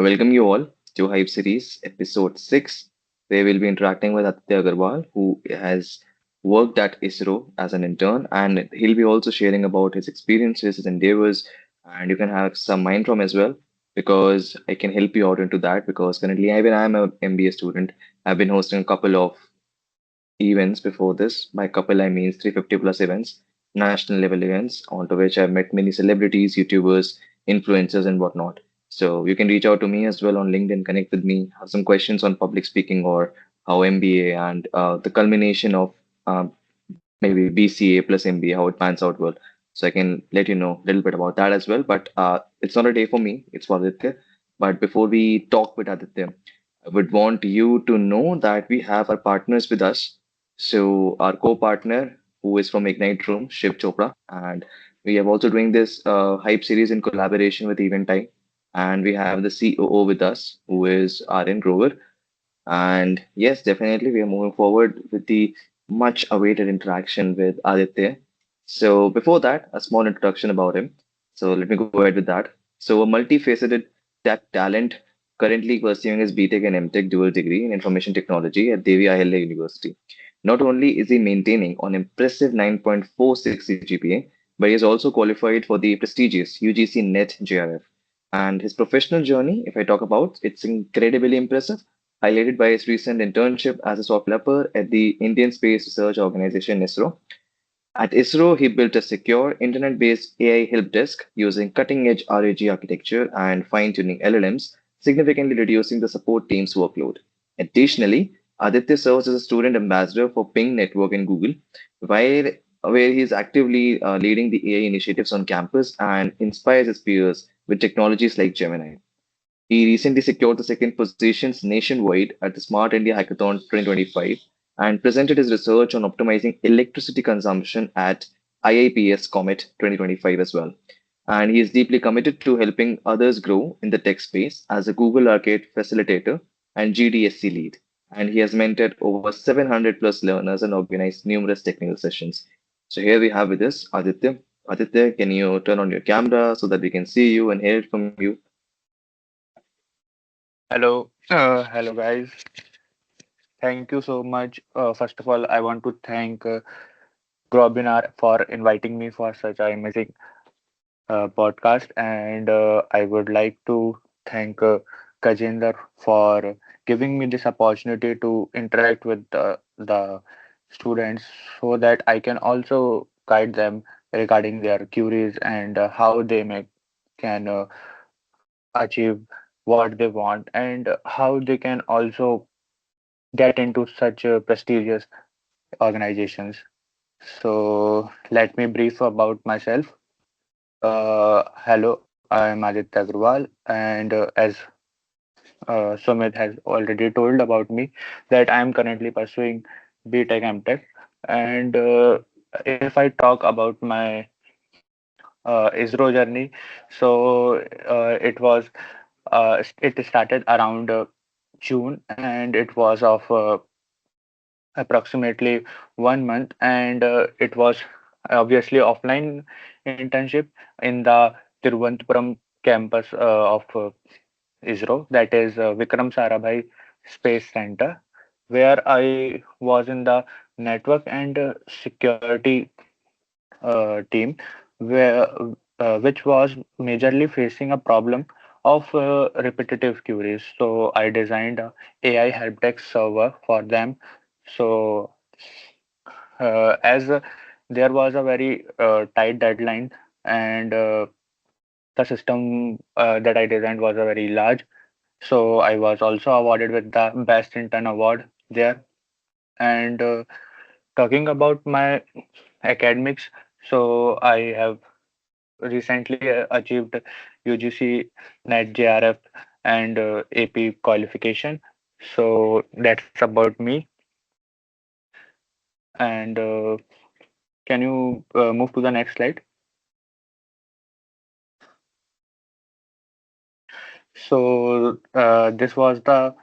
I welcome you all to Hype Series episode 6, where we'll be interacting with Aditya Agrawal, who has worked at ISRO as an intern, and he'll be also sharing about his experiences, his endeavors, and you can have some mind from as well, because I can help you out into that. Because currently, even I'm a MBA student, I've been hosting a couple of events before this. By couple, I mean 350 plus events, national level events, onto which I've met many celebrities, YouTubers, influencers, and whatnot. So you can reach out to me as well on LinkedIn, connect with me, have some questions on public speaking or how MBA and the culmination of maybe BCA plus MBA, how it pans out well. So I can let you know a little bit about that as well. But it's not a day for me, it's for Aditya. But before we talk with Aditya, I would want you to know that we have our partners with us. So our co-partner, who is from Ignite Room, Shiv Chopra, and we are also doing this hype series in collaboration with Event Time. And we have the COO with us, who is RN Grover. And yes, definitely, we are moving forward with the much awaited interaction with Aditya. So, before that, a small introduction about him. So, let me go ahead with that. So, a multifaceted tech talent currently pursuing his BTech and MTech dual degree in information technology at Devi Ahilya University. Not only is he maintaining an impressive 9.46 CGPA, but he is also qualified for the prestigious UGC NET JRF. And his professional journey, if I talk about, it's incredibly impressive, highlighted by his recent internship as a software developer at the Indian Space Research Organization ISRO. At ISRO, he built a secure internet-based AI help desk using cutting-edge RAG architecture and fine-tuning LLMs, significantly reducing the support team's workload. Additionally, Aditya serves as a student ambassador for Ping Network in Google, where he is actively leading the AI initiatives on campus and inspires his peers with technologies like Gemini. He recently secured the second positions nationwide at the Smart India Hackathon 2025 and presented his research on optimizing electricity consumption at IIPS Comet 2025 as well. And he is deeply committed to helping others grow in the tech space as a Google Arcade facilitator and GDSC lead. And he has mentored over 700 plus learners and organized numerous technical sessions. So here we have with us Aditya. Aditya, can you turn on your camera so that we can see you and hear it from you? Hello, guys. Thank you so much. First of all, I want to thank Growbinar for inviting me for such an amazing podcast, and I would like to thank Kajinder for giving me this opportunity to interact with the students so that I can also guide them regarding their queries and how they can achieve what they want and how they can also get into such prestigious organizations. So let me brief about myself. Hello, I am Aditya Agrawal, and as Sumit has already told about me, that I am currently pursuing BTech MTech. And if I talk about my ISRO journey, so it started around June, and it was of approximately 1 month, and it was obviously offline internship in the Tiruvananthapuram campus of ISRO, that is Vikram Sarabhai Space Center, where I was in the network and security team, where which was majorly facing a problem of repetitive queries. So I designed a AI help desk server for them. So as there was a very tight deadline, and the system that I designed was a very large, so I was also awarded with the best intern award there. And talking about my academics, so I have recently achieved UGC NET JRF and AP qualification. So that's about me. And can you move to the next slide? So this was the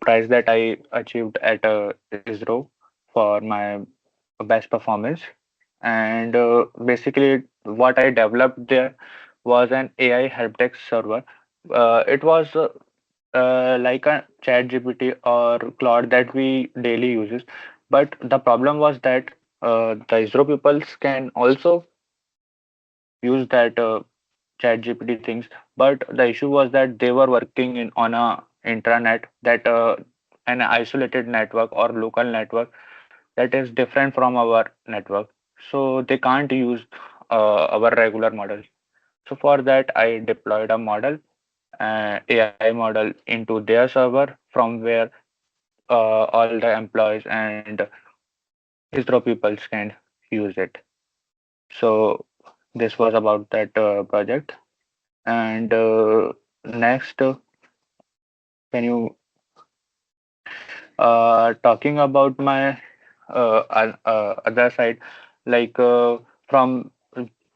prize that I achieved at ISRO for my best performance. And basically, what I developed there was an AI help desk server It was like a chat GPT or Claude that we daily uses. But the problem was that the ISRO peoples can also use that chat GPT things, but the issue was that they were working in on a intranet that an isolated network or local network that is different from our network. So they can't use our regular model. So for that, I deployed a model, AI model into their server from where all the employees and ISRO peoples can use it. So this was about that project. And next, can you talking about my other side, like from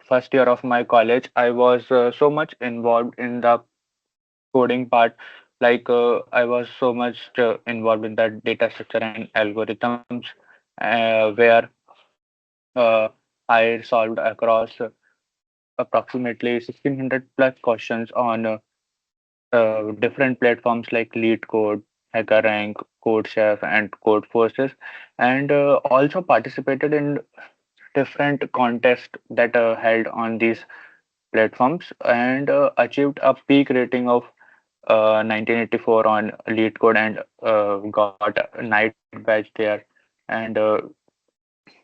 first year of my college, I was so much involved in the coding part. Like I was so much involved in the data structure and algorithms, where uh, I solved across approximately 1600 plus questions on different platforms like Lead Code, HackerRank, CodeChef, and CodeForces, and also participated in different contests that held on these platforms and achieved a peak rating of 1984 on Lead Code and got a night badge there. And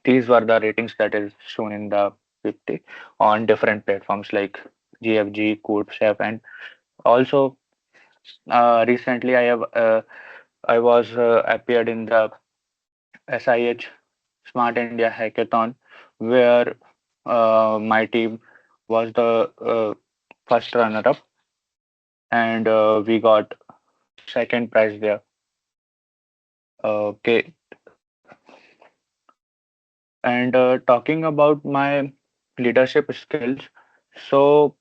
these were the ratings that is shown in the 50 on different platforms like GFG, CodeChef, and also recently I was appeared in the SIH Smart India Hackathon where my team was the first runner up and we got second prize there. Okay, and talking about my leadership skills, so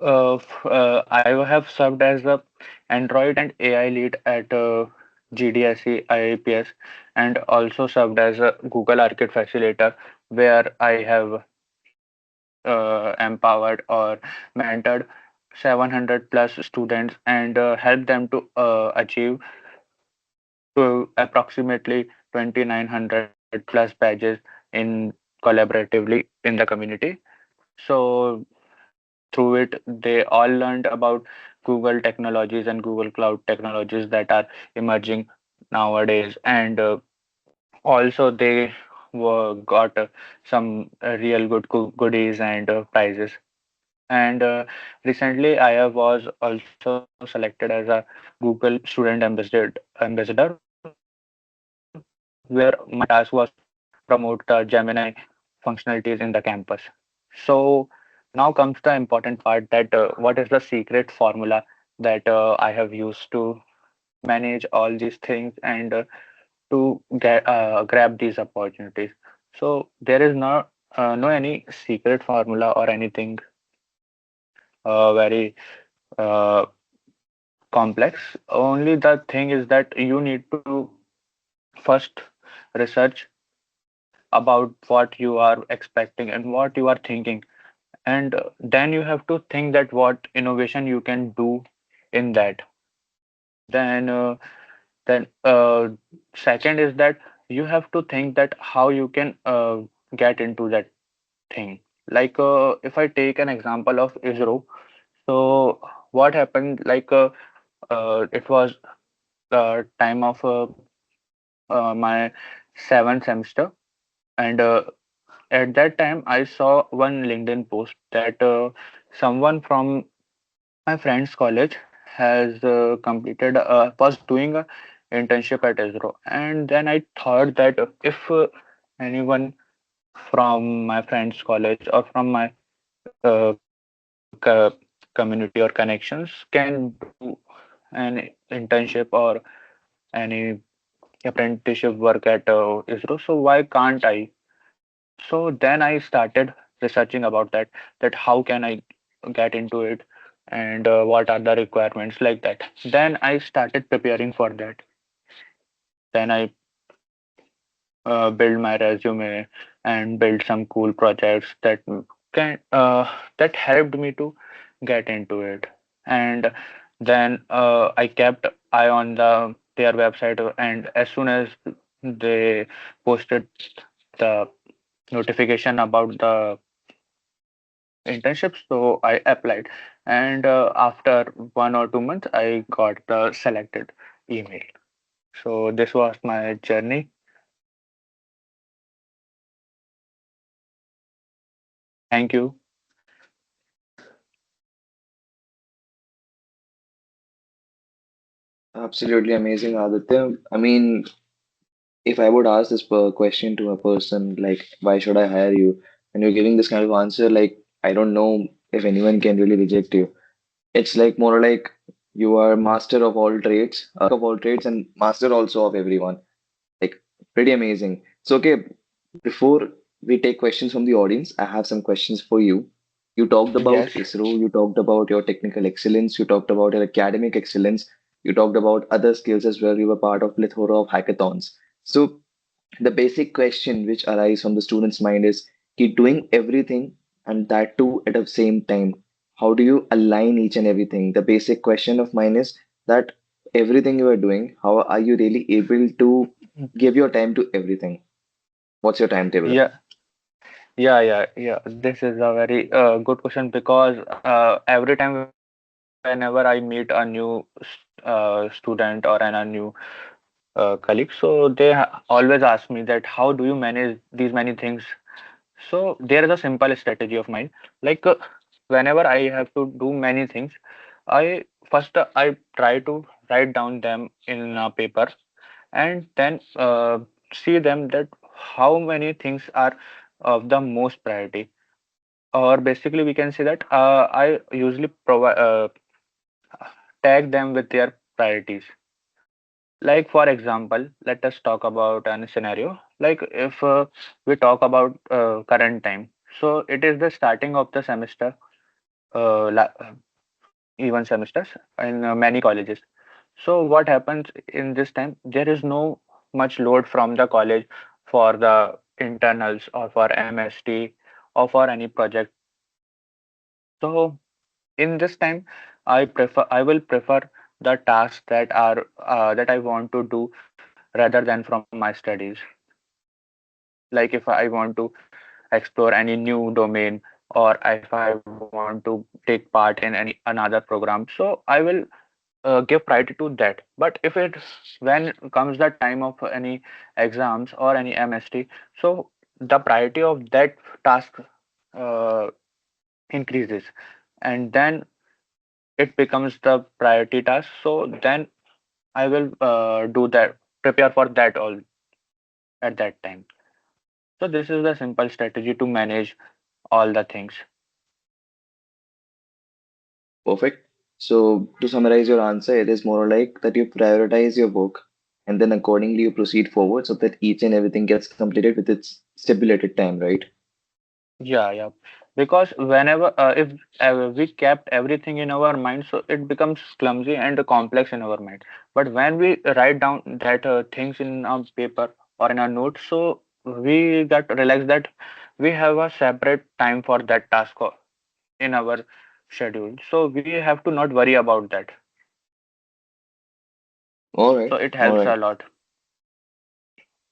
I have served as the Android and AI lead at GDSE IAPS and also served as a Google Arcade facilitator where I have empowered or mentored 700 plus students and helped them to achieve to approximately 2900 plus badges in collaboratively in the community. So through it, they all learned about Google technologies and Google Cloud technologies that are emerging nowadays. And also, they got some real good goodies and prizes. And recently, I have was also selected as a Google Student Ambassador, where my task was to promote the Gemini functionalities in the campus. So now comes the important part that what is the secret formula that I have used to manage all these things and to grab these opportunities. So there is no any secret formula or anything very uh, complex. Only the thing is that you need to first research about what you are expecting and what you are thinking, and then you have to think that what innovation you can do in that. Then second is that you have to think that how you can get into that thing. Like if I take an example of ISRO, so what happened? Like it was the time of my seventh semester, and at that time I saw one LinkedIn post that someone from my friend's college has completed was doing a internship at ISRO, and then I thought that if anyone from my friend's college or from my community or connections can do an internship or any apprenticeship work at ISRO, so why can't I? So then I started researching about that, that how can I get into it and what are the requirements like that. Then I started preparing for that. Then I build my resume and build some cool projects that can that helped me to get into it. and then I kept eye on their website, and as soon as they posted the notification about the internship, so I applied, and after 1 or 2 months I got the selected email. So this was my journey. Thank you. Absolutely amazing, Aditya. I mean, if I would ask this question to a person, like, why should I hire you? And you're giving this kind of answer, like, I don't know if anyone can really reject you. It's like more like you are master of all trades, and master also of everyone. Like, pretty amazing. So, okay, before we take questions from the audience, I have some questions for you. You talked about Yes. ISRO, you talked about your technical excellence, you talked about your academic excellence, you talked about other skills as well. You were part of plethora of hackathons. So, the basic question which arises from the student's mind is keep doing everything and that too at the same time. How do you align each and everything? The basic question of mine is that everything you are doing, how are you really able to give your time to everything? What's your timetable? Yeah. Yeah. This is a very good question because every time whenever I meet a new student or a new colleague, so they always ask me that how do you manage these many things. So there is a simple strategy of mine. Like whenever I have to do many things, I try to write down them in a paper, and then see them that how many things are of the most priority. Or basically, we can say that I usually provide tag them with their priorities. Like for example, let us talk about a scenario. Like if we talk about current time, so it is the starting of the semester, uh, la- uh, even semesters in many colleges. So what happens in this time? There is no much load from the college for the internals or for MST or for any project. So in this time, I will prefer the tasks that are that I want to do rather than from my studies. Like if I want to explore any new domain, or if I want to take part in any another program, so I will give priority to that. But if it when comes the time of any exams or any MST, so the priority of that task uh, increases, and then it becomes the priority task. So then I will do that, prepare for that all at that time. So this is the simple strategy to manage all the things. Perfect. So, to summarize your answer, it is more like that you prioritize your work and then accordingly you proceed forward so that each and everything gets completed with its stipulated time, right? Yeah. Because whenever if we kept everything in our mind, so it becomes clumsy and complex in our mind. But when we write down that things in a paper or in a note, so we get realize that we have a separate time for that task in our schedule. So we have to not worry about that. All So right. it All helps a right. lot.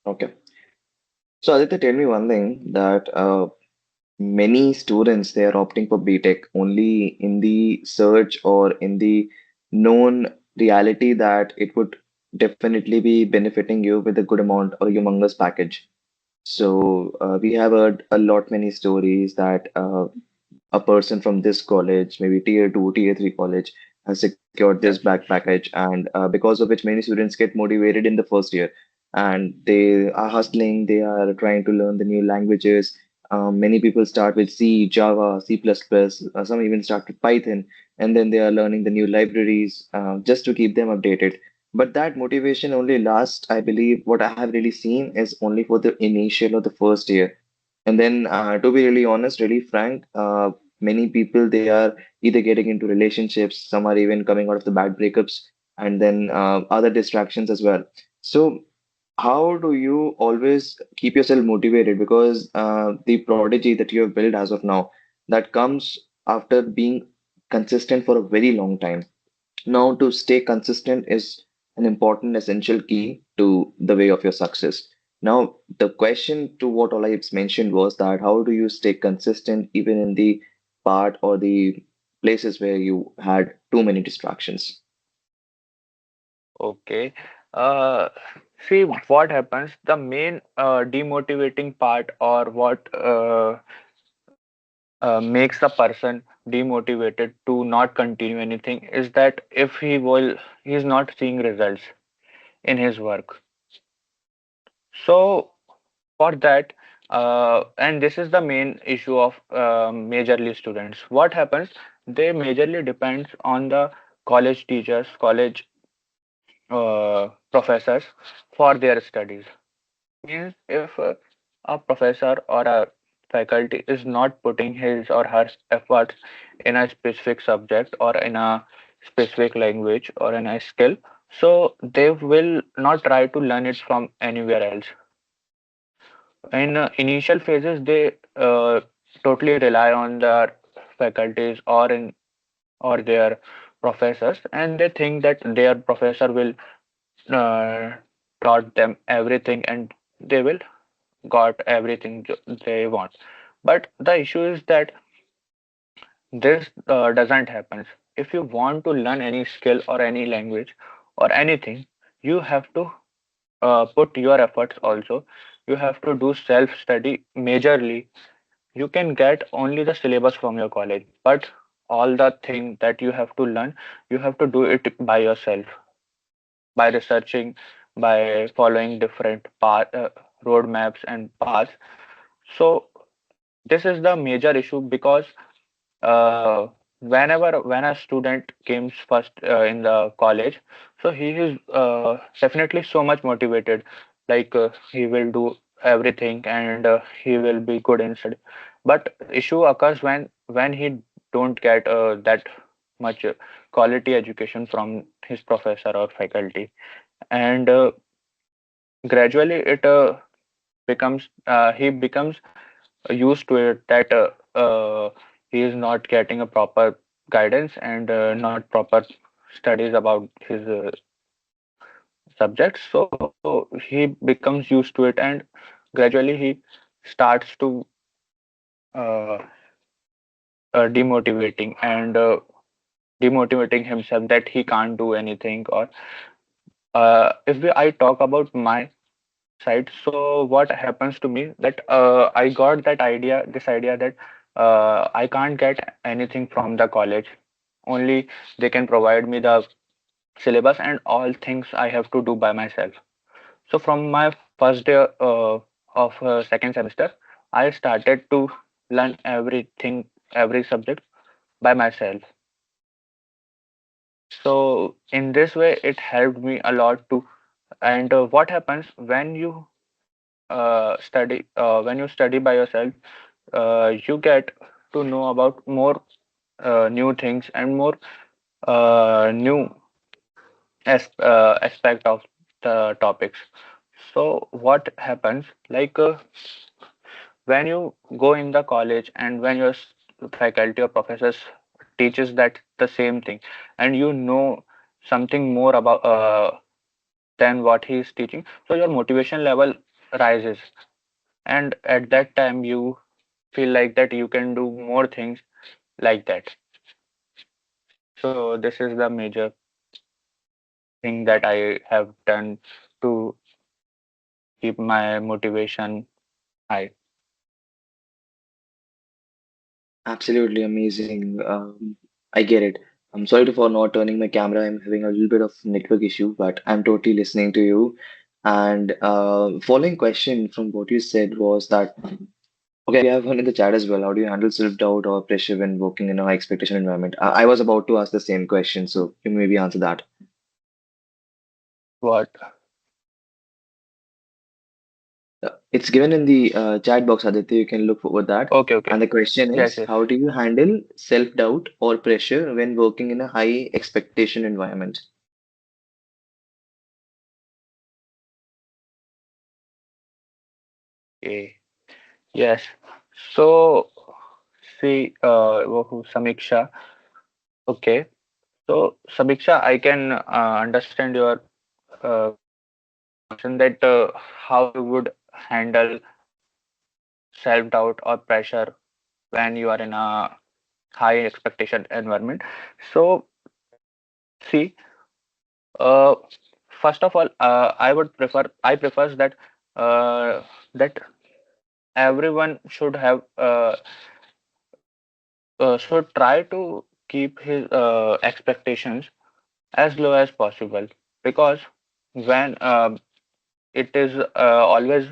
Okay. So, Aditya, tell me one thing that many students they are opting for BTech only in the search or in the known reality that it would definitely be benefiting you with a good amount or humongous package. So we have heard a lot many stories that a person from this college, maybe tier two, tier three college, has secured this Yes, back yes. package, and because of which many students get motivated in the first year, and they are hustling, they are trying to learn the new languages. Many people start with C, Java, C++, some even start with Python, and then they are learning the new libraries just to keep them updated. But that motivation only lasts, I believe, what I have really seen is only for the initial or the first year. And then, to be really honest, really frank, many people they are either getting into relationships, some are even coming out of the bad breakups, and then other distractions as well. So, how do you always keep yourself motivated? Because the prodigy that you have built as of now, that comes after being consistent for a very long time. Now, to stay consistent is an important, essential key to the way of your success. Now, the question to what all I mentioned was that how do you stay consistent even in the part or the places where you had too many distractions? Okay. Uh, See what happens. The main demotivating part, or what makes the person demotivated to not continue anything, is that if he's not seeing results in his work. So for that, and this is the main issue of majorly students. What happens? They majorly depends on the college teachers, college professors for their studies. Means if a professor or a faculty is not putting his or her efforts in a specific subject or in a specific language or in a skill, so they will not try to learn it from anywhere else. In initial phases, they totally rely on their faculties or their professors, and they think that their professor will uh, taught them everything and they will got everything they want. But the issue is that this doesn't happen. If you want to learn any skill or any language or anything, you have to put your efforts also. You have to do self study majorly. You can get only the syllabus from your college, but all the thing that you have to learn, you have to do it by yourself, by researching, by following different path, roadmaps and paths. So this is the major issue because when a student comes first in the college, so he is definitely so much motivated, like he will do everything and he will be good in study. But issue occurs when he don't get that much quality education from his professor or faculty, and gradually it becomes he becomes used to it that he is not getting a proper guidance and not proper studies about his subjects. So he becomes used to it, and gradually he starts to uh, demotivating and demotivating himself that he can't do anything. Or I talk about my side, so what happens to me that I got this idea that I can't get anything from the college. Only they can provide me the syllabus and all things I have to do by myself. So from my first day of second semester, I started to learn everything, every subject by myself. So in this way, it helped me a lot to. And what happens when you study by yourself, you get to know about more new things and more new aspect of the topics. So what happens, like when you go in the college and when your faculty or professors teaches that the same thing, and you know something more about than what he is teaching, so your motivation level rises, and at that time you feel like that you can do more things like that. So this is the major thing that I have done to keep my motivation high. Absolutely amazing. I get it. I'm sorry for not turning my camera. I'm having a little bit of network issue, but I'm totally listening to you. And following question from what you said was that, okay, we have one in the chat as well. How do you handle self-doubt or pressure when working in a high expectation environment? I was about to ask the same question, so you maybe answer that. What? It's given in the chat box, Aditya. You can look forward that. Okay, And okay. the question Yes, is, yes. how do you handle self-doubt or pressure when working in a high expectation environment? Okay. Yes. So see, Samiksha. Okay. So, Sabiksha, I can understand your concern that how you would handle self-doubt or pressure when you are in a high expectation environment. So, see, uh, first of all, I prefers that that everyone should try to keep his expectations as low as possible, because when it is always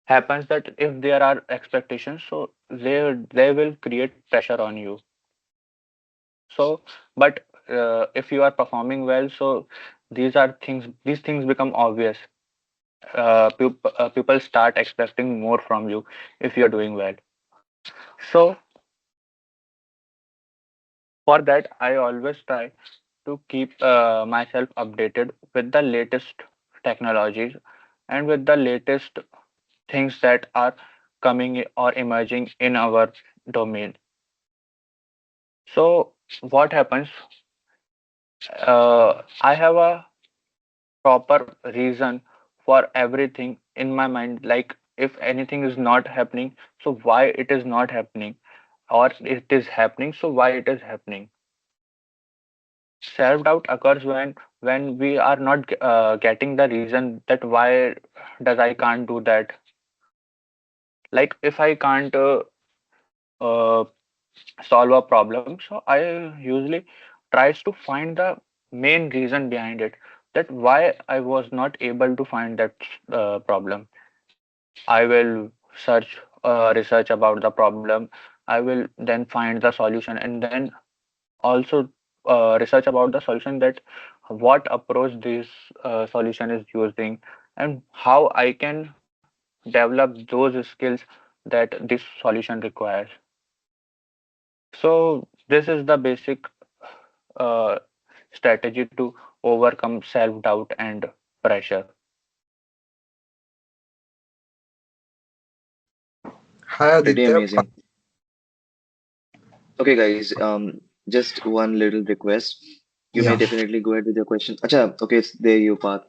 happens that if there are expectations, so they will create pressure on you. So, but if you are performing well, so these things become obvious. People start expecting more from you if you are doing well. So for that, I always try to keep myself updated with the latest technologies and with the latest things that are coming or emerging in our domain. So what happens? I have a proper reason for everything in my mind. Like if anything is not happening, so why it is not happening, or it is happening, so why it is happening. Self-doubt occurs when we are not getting the reason that why does I can't do that. Like if I can't uh, solve a problem, so I usually tries to find the main reason behind it, that why I was not able to find that problem. I will research about the problem. I will then find the solution, and then also research about the solution, that what approach this solution is using, and how I can develop those skills that this solution requires. So this is the basic uh, strategy to overcome self-doubt and pressure. Hi Pretty Aditya. amazing. Okay, guys, just one little request. You may Yeah, definitely go ahead with your question. Acha, okay, it's there you, Path.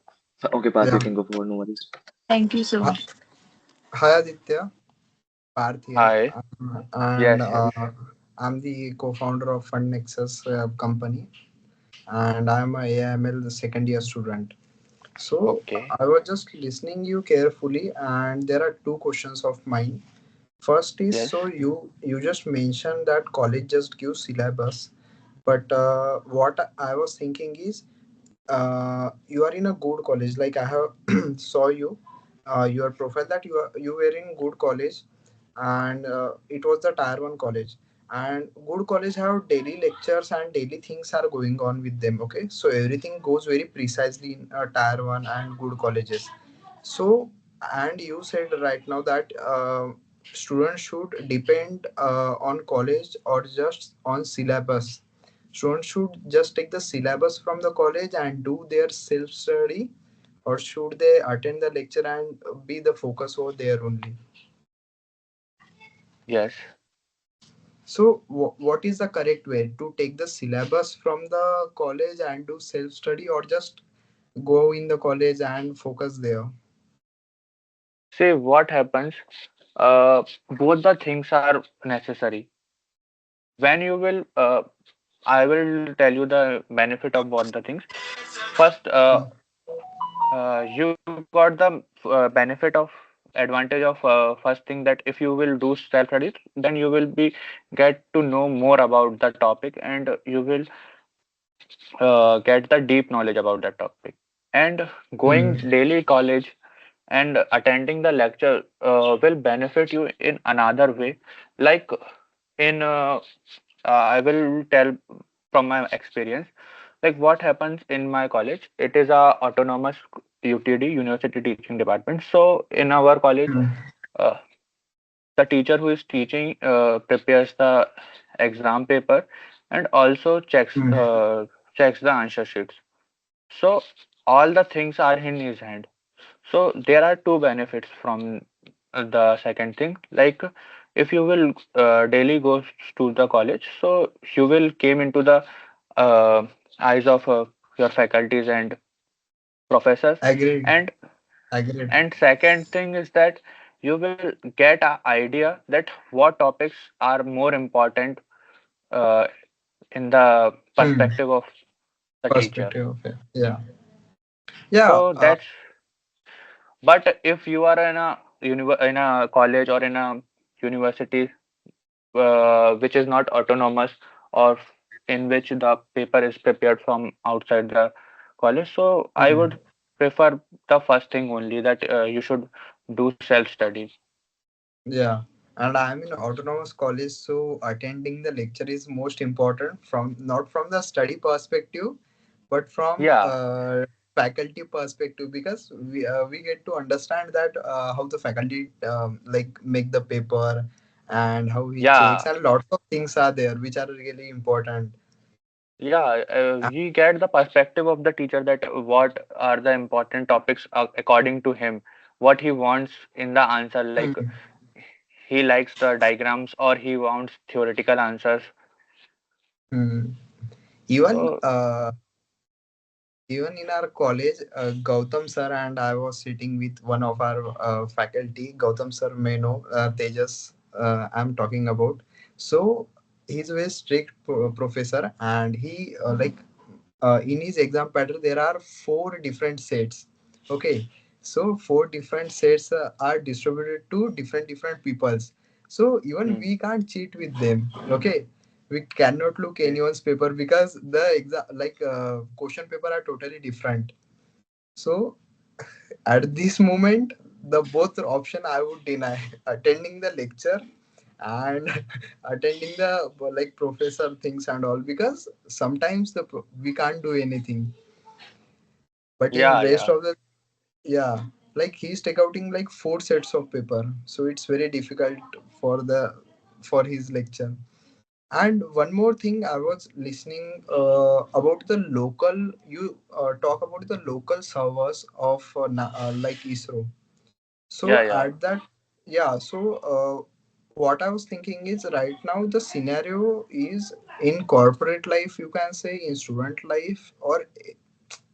Okay, Path, yeah. you can go forward, no worries. Thank you so Hi, much. hi Aditya, Parth here, Hi. and Yes, yes. I'm the co-founder of Fund Nexus company, and I'm a AIML second year student. So Okay. I was just listening you carefully, and there are two questions of mine. First is, Yes. so you just mentioned that college just gives syllabus, but what I was thinking is, you are in a good college. Like I have saw you, your profile, that you were in good college, and it was the tier one college. And good college have daily lectures and daily things are going on with them. Okay, so everything goes very precisely in tier one and good colleges. So, and you said right now that students should depend on college or just on syllabus. Students should just take the syllabus from the college and do their self study, or should they attend the lecture and be the focus over there only? Yes. So, what is the correct way to take the syllabus from the college and do self study, or just go in the college and focus there? See what happens. Both the things are necessary. When you will, I will tell you the benefit of both the things. First, you got the benefit of advantage of first thing, that if you will do self study, then you will be get to know more about the topic, and you will get the deep knowledge about that topic. And going Hmm. daily college and attending the lecture will benefit you in another way. Like in I will tell from my experience, like what happens in my college. It is a autonomous UTD, University Teaching Department. So in our college, Hmm. uh, the teacher who is teaching prepares the exam paper, and also Hmm. checks the answer sheets. So all the things are in his hand. So there are two benefits from the second thing. Like if you will daily go to the college, so you will came into the uh, eyes of your faculties and professors, Agreed. and Agreed. second thing is that you will get an idea that what topics are more important uh, in the Hmm. perspective of the teacher. Perspective of it. Yeah. Yeah. So that's, but if you are in a in a college or in a university which is not autonomous, or in which the paper is prepared from outside the college, so I Hmm. would prefer the first thing only, that you should do self study. Yeah, and I'm in autonomous college, so attending the lecture is most important from not from the study perspective, but from Yeah, faculty perspective because we get to understand that how the faculty like make the paper and how he checks yeah, and lots of things are there which are really important. yeah. We get the perspective of the teacher, that what are the important topics according to him, what he wants in the answer. Like Hmm. he likes the diagrams or he wants theoretical answers. Hmm. Even So even in our college, Gautam sir and I was sitting with one of our faculty. Gautam sir may know Tejas. I'm talking about. So he's a very strict professor, and he in his exam pattern there are four different sets. Okay, so four different sets are distributed to different peoples. So even hmm, we can't cheat with them. Okay, we cannot look anyone's paper because the exam question paper are totally different. So at this moment the both option I would deny attending the lecture and attending the professor things and all because sometimes we can't do anything, but in yeah, rest yeah, of the yeah, like he's take outing like four sets of paper, so it's very difficult for the for his lecture. And one more thing, I was listening about the local. You talk about the local servers of like ISRO. yeah, So yeah, at that, yeah. So what I was thinking is right now the scenario is in corporate life. You can say in student life or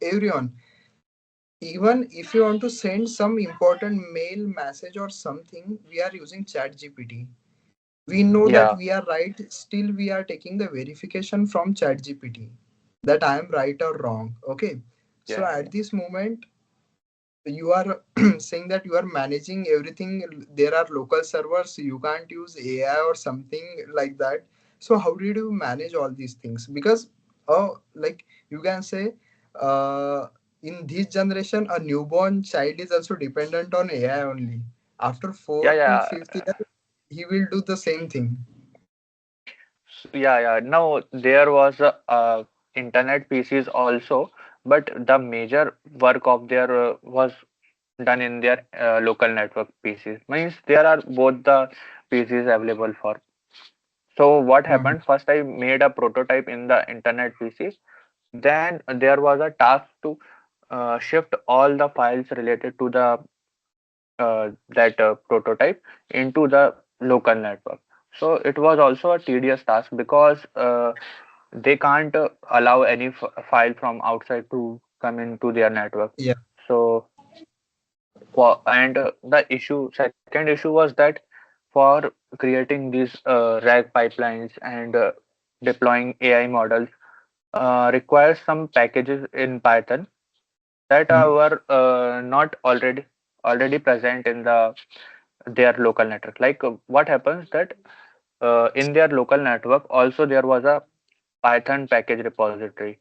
everyone. Even if you want to send some important mail message or something, we are using Chat GPT. We know that yeah, we are right, still we are taking the verification from Chat GPT that I am right or wrong. Okay, so yeah, at yeah, this moment you are saying that you are managing everything. There are local servers, you can't use AI or something like that. So how did you manage all these things? Because like you can say uh, in this generation a newborn child is also dependent on AI only. After yeah, 4 to yeah. 5th year he will do the same thing. Yeah, yeah. No, there was internet PCs also, but the major work of their was done in their local network PCs. Means there are both the PCs available for. So what Hmm. happened? First, I made a prototype in the internet PC. Then there was a task to shift all the files related to the that prototype into the local network. So it was also a tedious task because they can't allow any file from outside to come into their network. Yeah. So for, and the second issue was that for creating these RAG pipelines and deploying AI models requires some packages in Python that Hmm. were not already present in their local network. Like what happens that in their local network also there was a Python package repository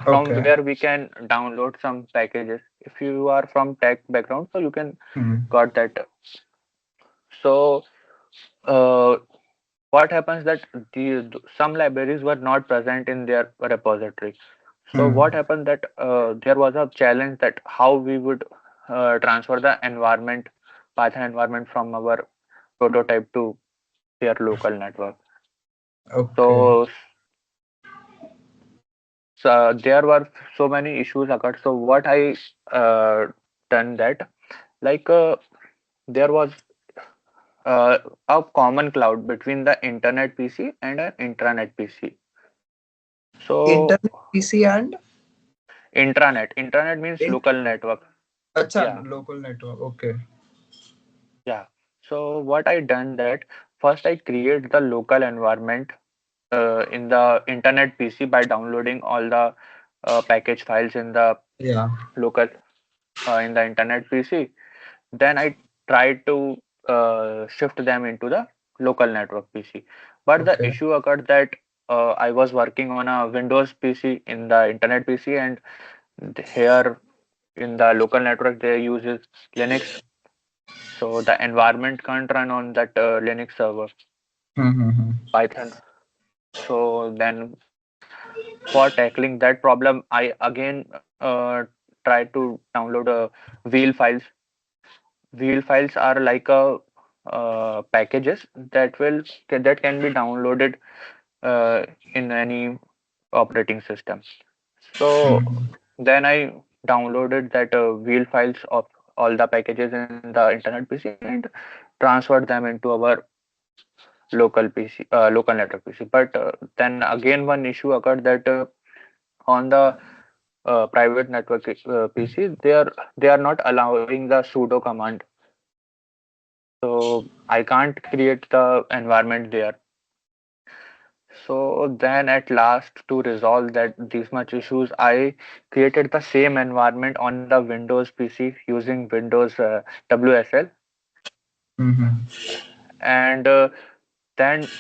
from Okay. where we can download some packages. If you are from tech background, so you can Hmm. got that. So uh, what happens that some libraries were not present in their repository. So Hmm. what happened that there was a challenge that how we would transfer the environment, Python environment from our prototype to their local network. Okay. So, there were so many issues occurred. So what I uh, done that, like there was uh, a common cloud between the internet PC and an intranet PC. So Internet PC and intranet means in local network. acha Yeah, local network. Okay. yeah. So what I done that first I create the local environment in the internet PC by downloading all the package files in the Yeah. local in the internet PC. Then I tried to shift them into the local network PC. But the Okay. issue occurred that I was working on a Windows PC in the internet PC, and here in the local network they uses Linux, so the environment can't run on that Linux server Mm-hmm. Python. So then for tackling that problem, I again tried to download wheel files. Wheel files are like a packages that can be downloaded uh, in any operating system. So Mm-hmm. then I downloaded that wheel files of all the packages in the internet PC and transferred them into our local PC, local network PC. But then again, one issue occurred that on the private network PC, they are not allowing the sudo command, so I can't create the environment there. So then at last, to resolve that these much issues, I created the same environment on the Windows PC using Windows WSL, Mm-hmm. and then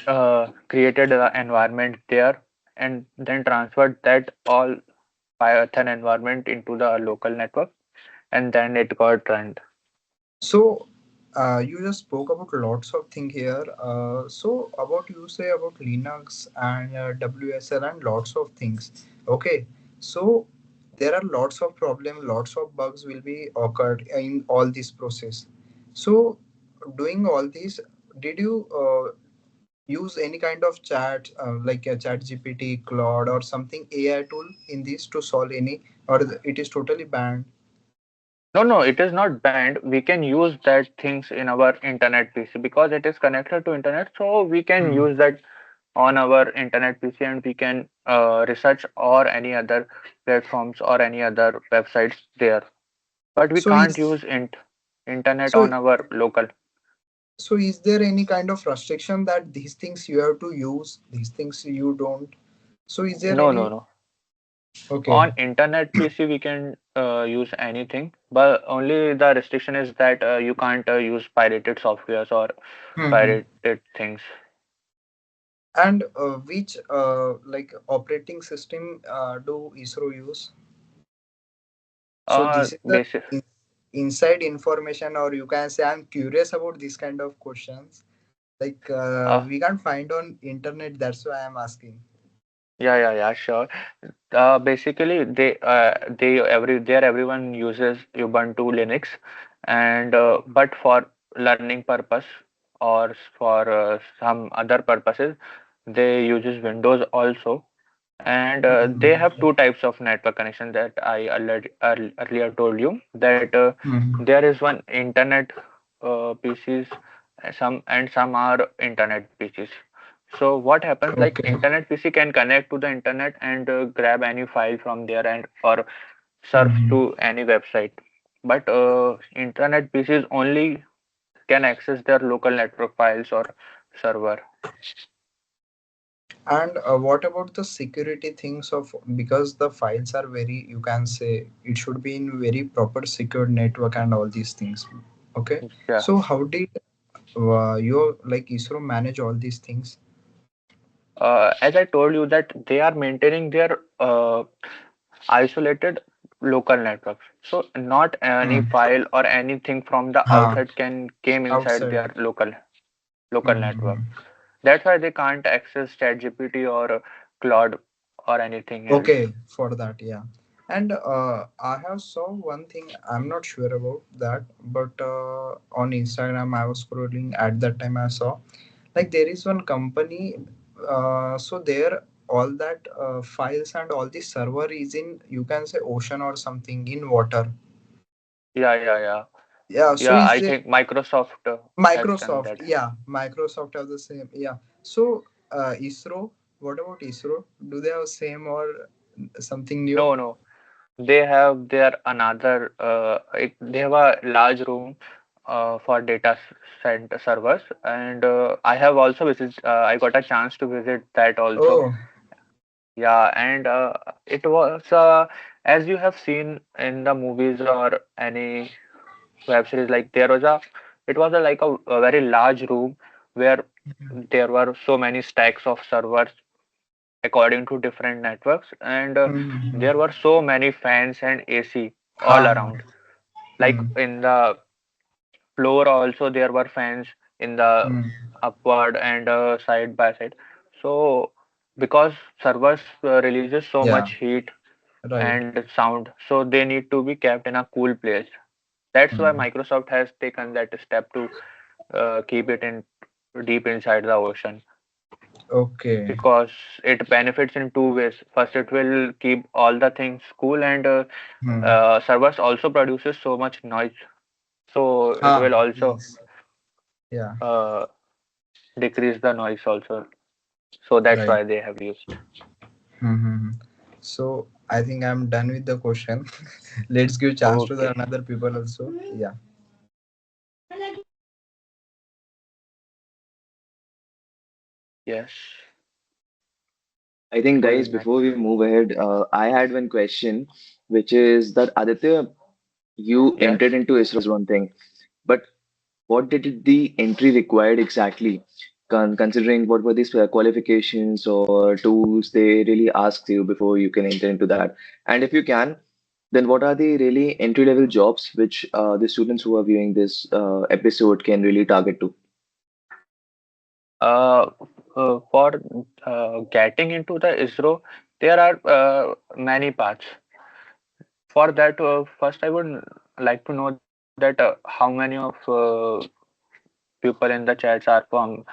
created the environment there, and then transferred that all Python environment into the local network, and then it got run. So, you just spoke about lots of things here. So, about you say about Linux and WSL and lots of things. Okay, so there are lots of problem, lots of bugs will be occurred in all this process. So, doing all this, did you use any kind of chat like a chat GPT, Claude, or something AI tool in this to solve any, or it is totally banned? No, no, it is not banned. We can use that things in our internet PC because it is connected to internet, so we can Hmm. use that on our internet PC, and we can research or any other platforms or any other websites there. But we So can't is use internet so on our local. So is there any kind of restriction that these things you have to use, these things you don't? So is there No, no, any? no. Okay. On internet PC we can use anything, but only the restriction is that you can't use pirated softwares or Hmm. pirated things. And which like operating system do ISRO use? So this is the Basic. inside information, or you can say I'm curious about this kind of questions. Like Uh, we can't find on internet. That's why I'm asking. yeah, sure. Basically, everyone uses Ubuntu Linux, and but for learning purpose or for some other purposes, they uses Windows also, and they Hmm. have two types of network connection that I earlier told you that Hmm. there is one internet PCs, some are internet PCs. So what happens, like Okay. internet PC can connect to the internet and grab any file from there and or surf Hmm. to any website, but internet PCs only can access their local network files or server. And what about the security things of, because the files are very, you can say it should be in very proper secured network and all these things. Okay. Yeah. So how did your like ISRO manage all these things? As I told you that they are maintaining their isolated local networks. So not any Hmm. file or anything from the Ha, outside can came inside outside. their local network. Hmm. That's why they can't access ChatGPT or Claude or anything else. Okay, for that, yeah. And I have saw one thing. I'm not sure about that, but on Instagram I was scrolling at that time. I saw like there is one company. So there all that files and all the server is in, you can say, ocean or something in water. Yeah. Yeah. So Yeah, is I there think Microsoft has done Microsoft? that. Yeah, Microsoft have the same. Yeah. So ISRO. What about ISRO? Do they have same or something new? No, no, they have their another. They have a large room for data center servers, and I have also visited. I got a chance to visit that also. Oh. Yeah, and it was as you have seen in the movies or any web series, like there was a. It was a very large room where there were so many stacks of servers according to different networks, and Mm-hmm. there were so many fans and AC Ha all ha. around. Like Mm. in the floor also there were fans in the Mm. upward and side by side. So because servers releases so Yeah. much heat Right. and sound, so they need to be kept in a cool place. That's why Mm. Microsoft has taken that step to keep it in deep inside the ocean, Okay. because it benefits in two ways. First, it will keep all the things cool, and Hmm. servers also produces so much noise, so it Ha. will also Yes. Yeah. uh, decrease the noise also. So that's Right. why they have used. Mm-hmm. So I think I'm done with the question. Let's give chance to the Okay. another people also. Yeah. Yes. I think, guys, Going before next. we move ahead, I had one question, which is that Aditya, you Yes. entered into ISRO one thing, but what did the entry required exactly? Considering what were these qualifications or tools they really asked you before you can enter into that? And if you can, then what are the really entry-level jobs which the students who are viewing this episode can really target to? Uh, for getting into the ISRO, there are many paths. For that, first I would like to know that how many of people in the chats are from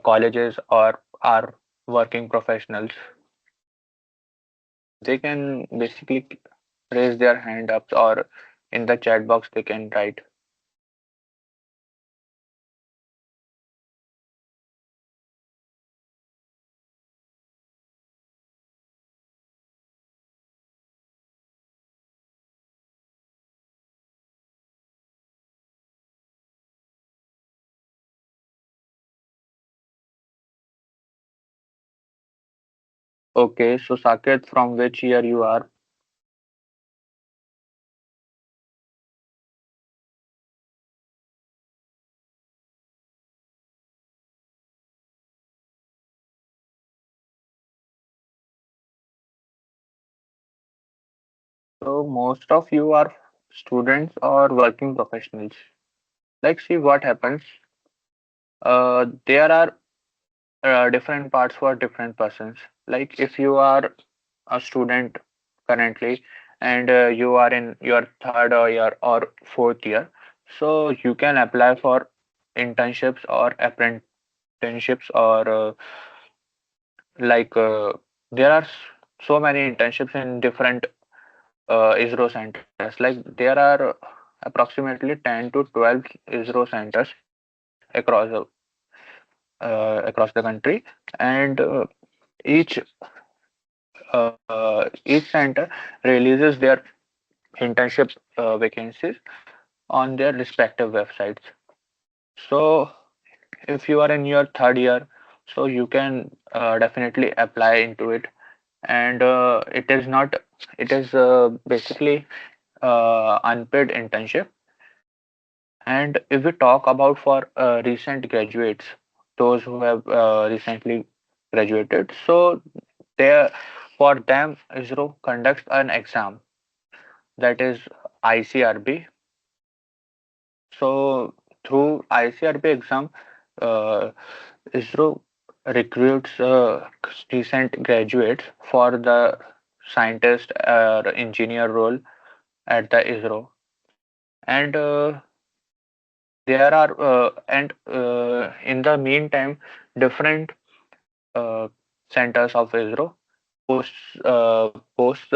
colleges or are working professionals. They can basically raise their hand up, or in the chat box they can write. Okay, so Saket, from which year you are? So most of you are students or working professionals. Like, see what happens. There are different parts for different persons. Like, if you are a student currently and you are in your third or your or fourth year, so you can apply for internships or apprenticeships, or like there are so many internships in different ISRO centers. Like there are approximately 10 to 12 ISRO centers across the country, and each center releases their internship vacancies on their respective websites. So if you are in your third year, so you can definitely apply into it, and it is not it is basically unpaid internship. And if we talk about for recent graduates, those who have recently graduated, so there for them ISRO conducts an exam, that is ICRB. So through ICRB exam, uh, ISRO recruits recent graduates for the scientist or engineer role at the ISRO. And there are in the meantime, different uh, centers of ISRO posts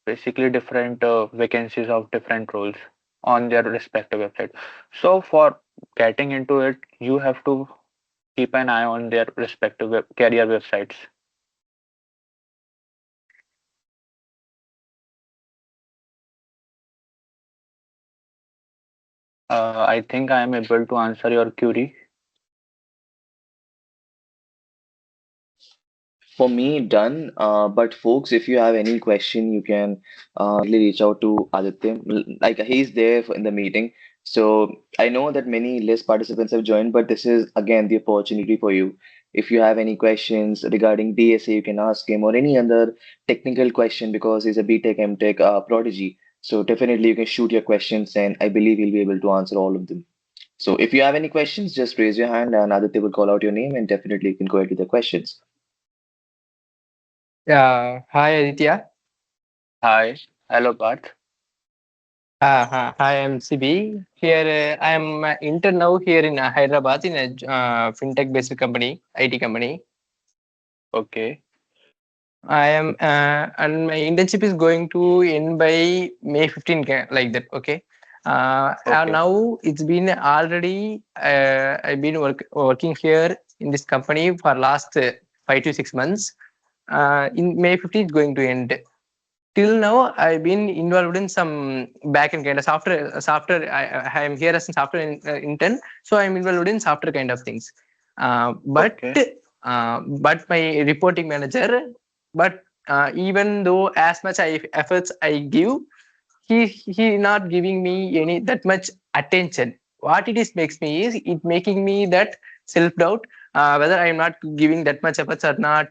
basically different vacancies of different roles. on their respective website. So for getting into it, you have to keep an eye on their respective career websites. I think I am able to answer your query. For me, done. But folks, if you have any question, you can directly reach out to Aditya. Like he's there in the meeting. So I know that many less participants have joined, but this is again the opportunity for you. If you have any questions regarding DSA, you can ask him or any other technical question because he's a BTech MTech prodigy. So definitely you can shoot your questions, and I believe he'll be able to answer all of them. So if you have any questions, just raise your hand, and Aditya will call out your name, and definitely you can go ahead with the questions. Yeah, hi Aditya. Hi, hello Parth. Hi, I'm CB. Here, I am intern now here in Hyderabad in a fintech-based company, IT company. Okay, I am, and my internship is going to end by May 15, like that. Okay. And okay, now it's been already. I've been working here in this company for last 5 to 6 months. In May 15th, it's going to end. Till now I've been involved in some backend kind of software. I am here as a software intern, so I'm involved in software kind of things. uh, but okay, but my reporting manager, but even though as much efforts I give, he not giving me any that much attention. What it is makes me is it making me that self doubt, whether I am not giving that much efforts or not.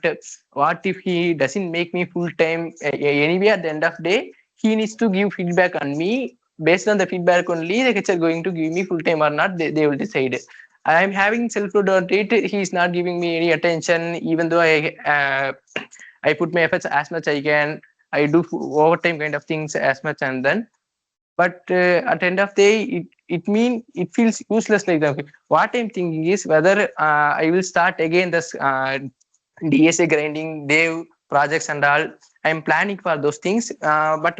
What if he doesn't make me full time? Anyway, at the end of the day, he needs to give feedback on me. Based on the feedback only, the HR going to give me full time or not, they will decide. I am having self doubt on it. He is not giving me any attention, even though I put my efforts as much I can. I do overtime kind of things as much, and then, but at the end of the day, it feels useless like that. What I'm thinking is whether I will start again this DSA grinding, dev projects and all. I'm planning for those things, but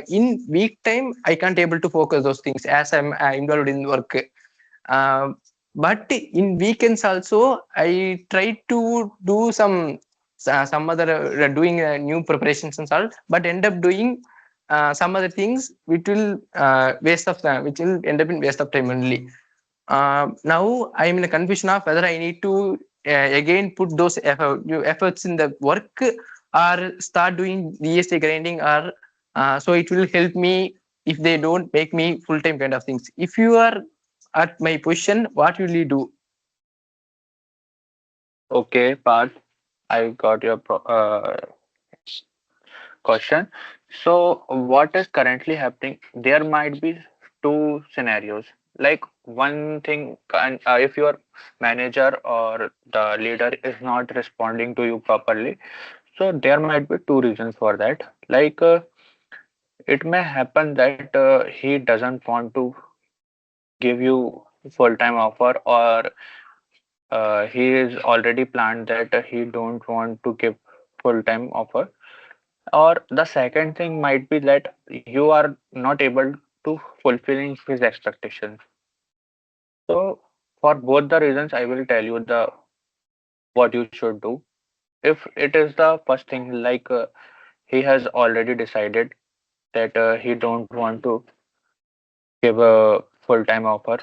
in week time I can't able to focus those things as I'm involved in work. uh, but in weekends also I try to do some other doing new preparations and all, but end up doing some other things which will waste of time, which will end up in waste of time only. Now I'm in a confusion of whether I need to again put those efforts in the work or start doing DSA grinding, or so it will help me if they don't make me full time kind of things. If you are at my position, what will you do? okay, Parth. I got your question. So, what is currently happening? There might be two scenarios. Like one thing, if your manager or the leader is not responding to you properly, so there might be two reasons for that. Like it may happen that he doesn't want to give you full-time offer, or he is already planned that he don't want to give full-time offer. Or the second thing might be that you are not able to fulfilling his expectations. So for both the reasons, I will tell you the what you should do. If it is the first thing, like he has already decided that he don't want to give a full-time offer,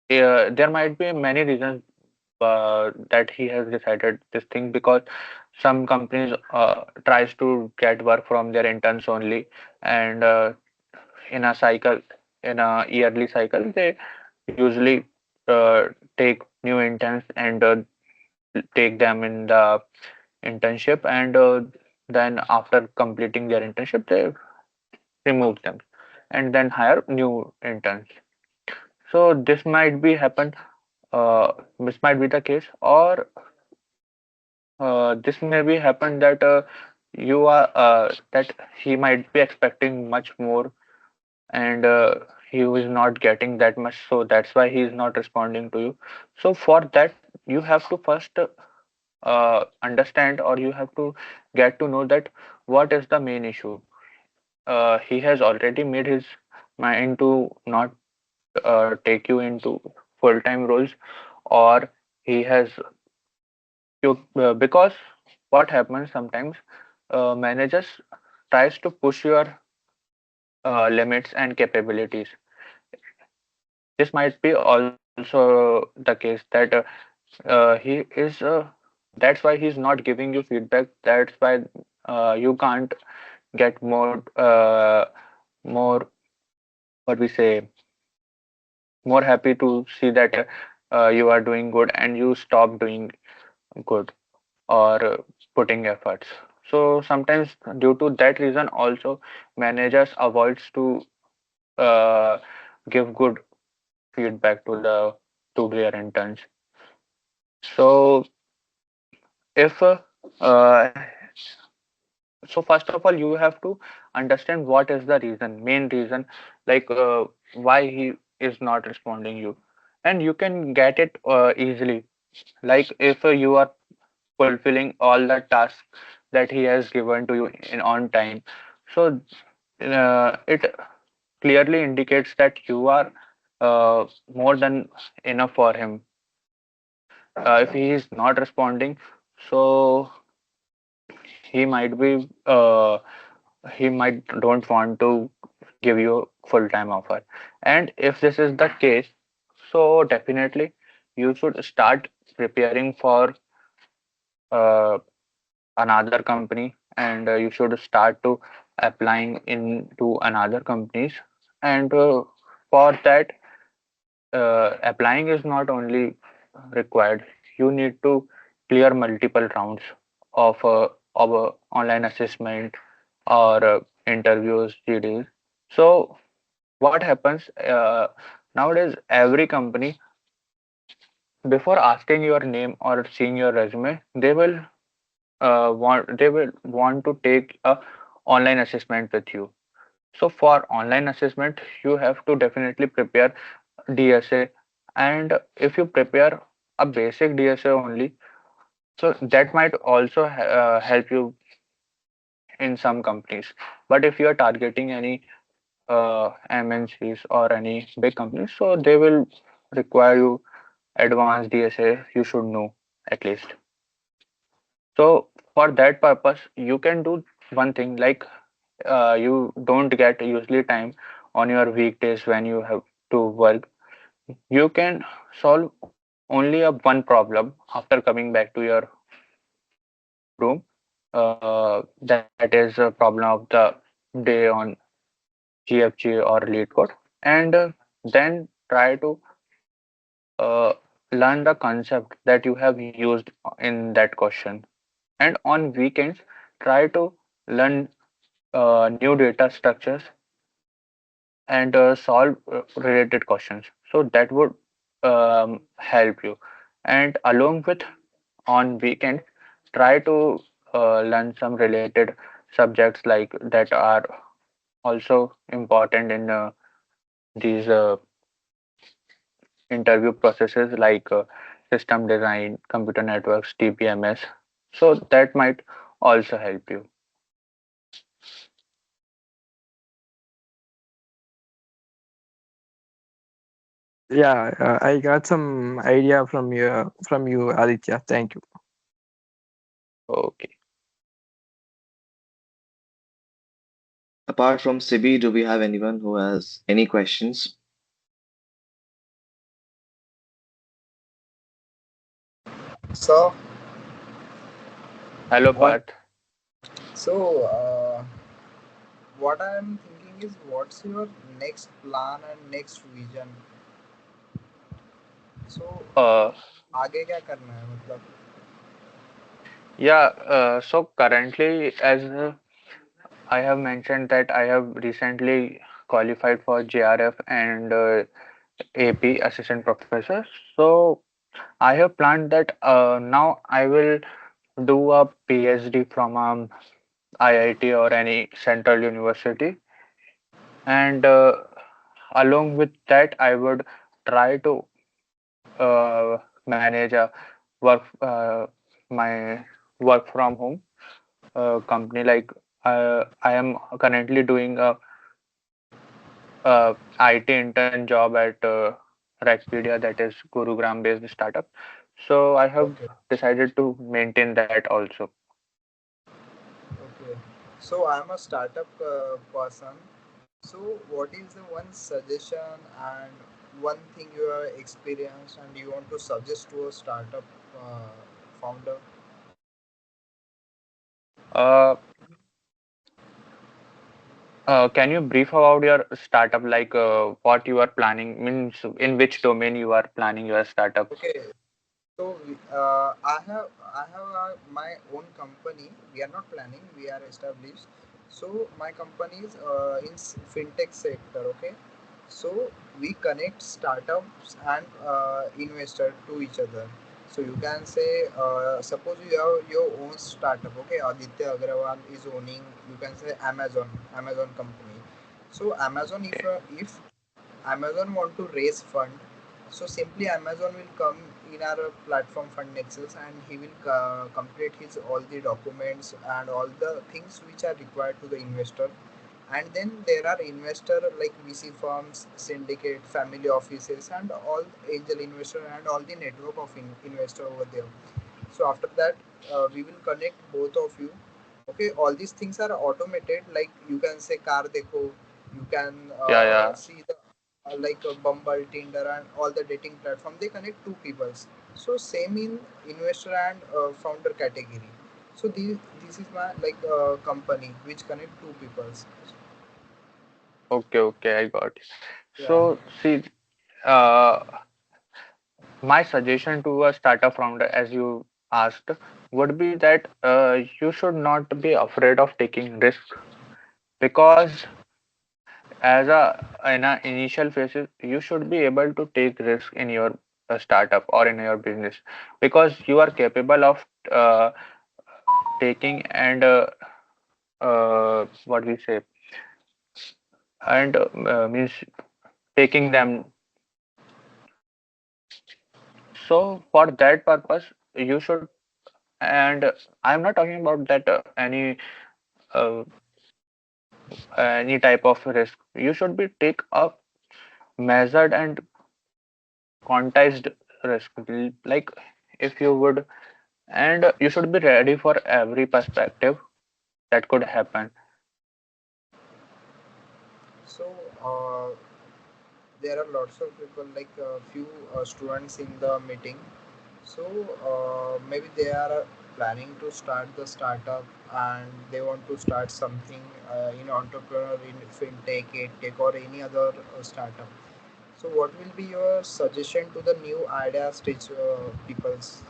there might be many reasons that he has decided this thing, because some companies tries to get work from their interns only, and in a cycle, in a yearly cycle, they usually take new interns and take them in the internship, and then after completing their internship they remove them and then hire new interns. So this might be the case, or this may be happen that you are that he might be expecting much more, and he is not getting that much, so that's why he is not responding to you. So for that, you have to first understand, or you have to get to know that what is the main issue. He has already made his mind to not take you into full-time roles, or he has you because what happens sometimes, managers tries to push your limits and capabilities. This might be also the case that he is that's why he's not giving you feedback. That's why you can't get more what we say more happy to see that you are doing good and you stop doing good, or putting efforts. So sometimes due to that reason also, managers avoids to uh, give good feedback to their interns. So if uh, so first of all you have to understand what is the main reason, like why he is not responding you, and you can get it easily. Like if you are fulfilling all the tasks that he has given to you in on time, so it clearly indicates that you are more than enough for him. If he is not responding, so he might be he might don't want to give you full-time offer. And if this is the case, so definitely you should start preparing for uh, another company, and you should start to applying into another companies. And for that, applying is not only required. You need to clear multiple rounds of online assessment or interviews, GDs. So what happens nowadays? Every company, before asking your name or seeing your resume, they will want to take a online assessment with you. So for online assessment, you have to definitely prepare DSA, and if you prepare a basic DSA only, so that might also help you in some companies. But if you are targeting any MNCs or any big companies, so they will require you advanced DSA. You should know at least. So for that purpose, you can do one thing, like you don't get usually time on your weekdays when you have to work. You can solve only a one problem after coming back to your room. That is a problem of the day on GFG or lead code, and then try to uh, learn the concept that you have used in that question. And on weekends, try to learn new data structures and solve related questions. So that would help you. And along with, on weekend, try to learn some related subjects like that are also important in these interview processes, like system design, computer networks, TPMS. So that might also help you. Yeah, I got some idea from you, Aditya. Thank you. Okay. Apart from Sibi, do we have anyone who has any questions? So Hello, what? Parth. So what I am thinking is, what's your next plan and next vision? So Uh, आगे क्या करना है मतलब? yeah, so currently, as I have mentioned that I have recently qualified for JRF and AP Assistant Professor. So I have planned that now I will do a PhD from IIT or any central university, and along with that, I would try to manage a my work from home company. Like I am currently doing a IT intern job at Rackpedia, that is Gurugram based startup. So I have Okay. decided to maintain that also. Okay. So I'm a startup person. So what is the one suggestion and one thing you have experienced and you want to suggest to a startup founder? Uh, can you brief about your startup, like what you are planning, means in which domain you are planning your startup? Okay. So I have my own company. We are not planning. We are established. So my company is fintech sector. Okay. So we connect startups and investor to each other. So you can say, suppose you have your own startup. Okay, Aditya Agrawal is owning. You can say Amazon company. So Amazon, if Amazon want to raise fund, so simply Amazon will come in our platform Fund Nexus and he will complete his all the documents and all the things which are required to the investor. And then there are investor like VC firms, syndicate, family offices, and all angel investor and all the network of investor over there. So after that, we will connect both of you. Okay, all these things are automated. Like you can say car deco, you can Yeah, yeah. see the like Bumble, Tinder, and all the dating platform. They connect two peoples. So same in investor and founder category. So this is my like company which connect two peoples. Okay, okay, I got it. Yeah. So, see, uh, my suggestion to a startup founder, as you asked, would be that you should not be afraid of taking risk, because as a in a initial phases, you should be able to take risk in your startup or in your business, because you are capable of uh, taking and what we say, and means taking them. So for that purpose, you should, and I'm not talking about that uh, any type of risk. You should be take a measured and quantized risk. Like, if you would, and you should be ready for every perspective that could happen. So there are lots of people like a few students in the meeting. So maybe they are planning to start the startup and they want to start something in entrepreneur in fintech, tech, or any other startup. So what will be your suggestion to the new idea stage peoples?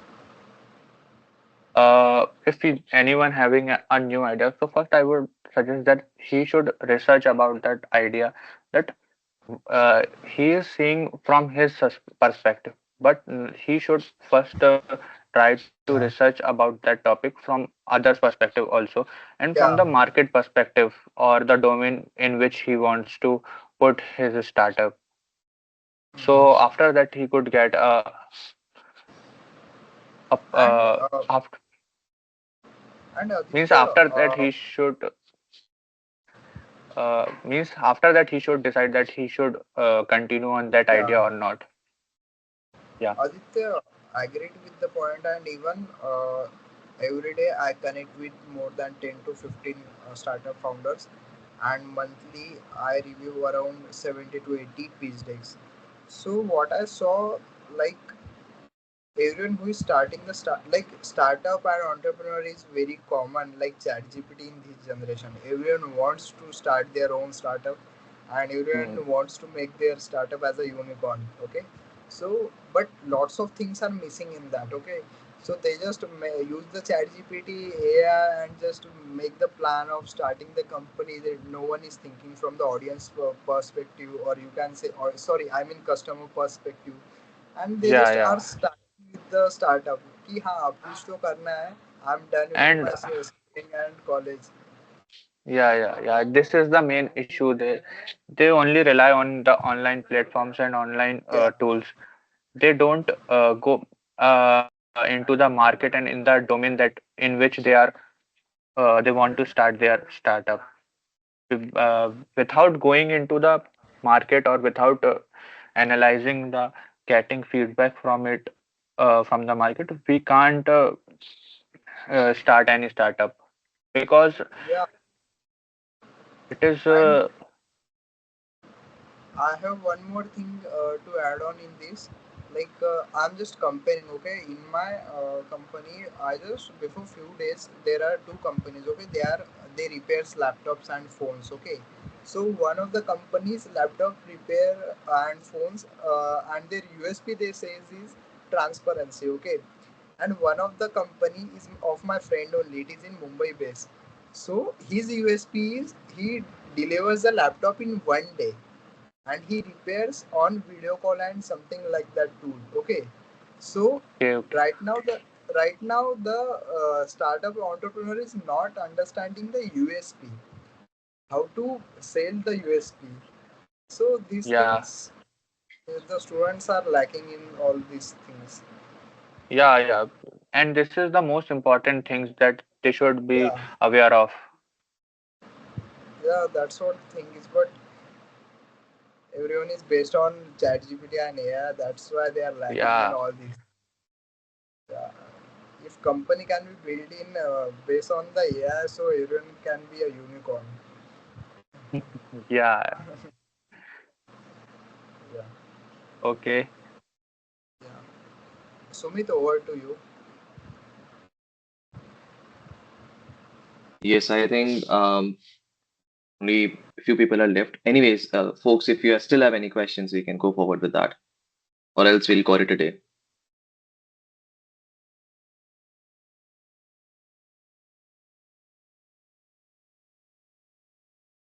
If anyone having a new idea, so first I would suggest that he should research about that idea, that he is seeing from his perspective, but he should first try to research about that topic from others perspective also, and from the Yeah. market perspective or the domain in which he wants to put his startup. Mhm. So after that he could get a And after, means Aditya, after that he should means after that he should decide that he should continue on that idea yeah. or not. Yeah. Aditya, I agreed with the point, and even every day I connect with more than 10 to 15 startup founders, and monthly I review around 70 to 80 pitch decks. So what I saw, like everyone who is starting the like startup and entrepreneur is very common, like chat gpt in this generation. Everyone wants to start their own startup and Hmm. everyone wants to make their startup as a unicorn. Okay, so but lots of things are missing in that. Okay, so they just use the chat gpt AI and just make the plan of starting the company. That no one is thinking from the audience perspective, or you can say, or sorry, I mean customer perspective, and they Yeah, just are yeah. starting with the startup कि हाँ कुछ तो करना है. I'm done with And my schooling and college. yeah, yeah, yeah. This is the main issue. They only rely on the online platforms and online Yeah. tools. They don't go into the market and in the domain that in which they want to start their startup. Without going into the market or without analyzing the getting feedback from it from the market, we can't start any startup because Yeah, it is and I have one more thing to add on in this. Like I'm just comparing. Okay, in my company, I just before few days there are two companies. Okay, they repairs laptops and phones. Okay, so one of the companies laptop repair and phones and their USP they says is transparency. Okay, and one of the company is of my friend only. It is in Mumbai base. So his USP is he delivers the laptop in 1 day and he repairs on video call and something like that tool. Okay, so okay, okay. right now the startup entrepreneur is not understanding the USP, how to sell the USP. So these Yeah, things the students are lacking in all these things. yeah, yeah. And this is the most important things that they should be Yeah, aware of. yeah, that's what the thing is. But everyone is based on ChatGPT and AI. That's why they are lacking in Yeah, all these. Yeah. If company can be built in based on the AI, so everyone can be a unicorn. yeah. Yeah, Okay. yeah. Sumit, over to you. Yes, I think only a few people are left. Anyways, folks, if you still have any questions, we can go forward with that, or else we'll call it a day.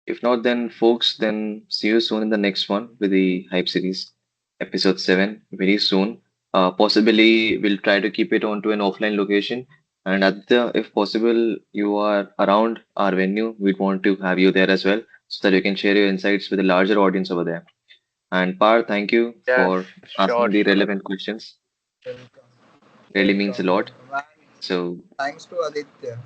If not, then folks, then see you soon in the next one with the Hype series, episode 7, very soon. Possibly, we'll try to keep it onto an offline location. And Aditya, if possible, you are around our venue, we'd want to have you there as well so that you can share your insights with a larger audience over there. And Par, thank you Yes, for sure, asking the sure. relevant questions. Welcome, Really means a lot. welcome. And So, thanks to Aditya.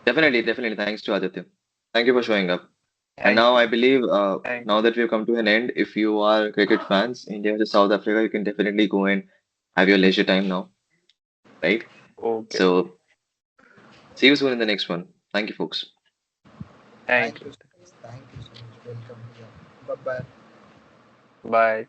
definitely, thanks to Aditya. Thank you for showing up. And Thank now you. I believe, Thank now that we've come to an end, if you are cricket fans, India versus South Africa, you can definitely go and have your leisure time now, right? Okay. So see you soon in the next one. Thank you, folks. Thank Thank you. you so much. Thank you so much. Welcome. Yeah. Bye bye. Bye.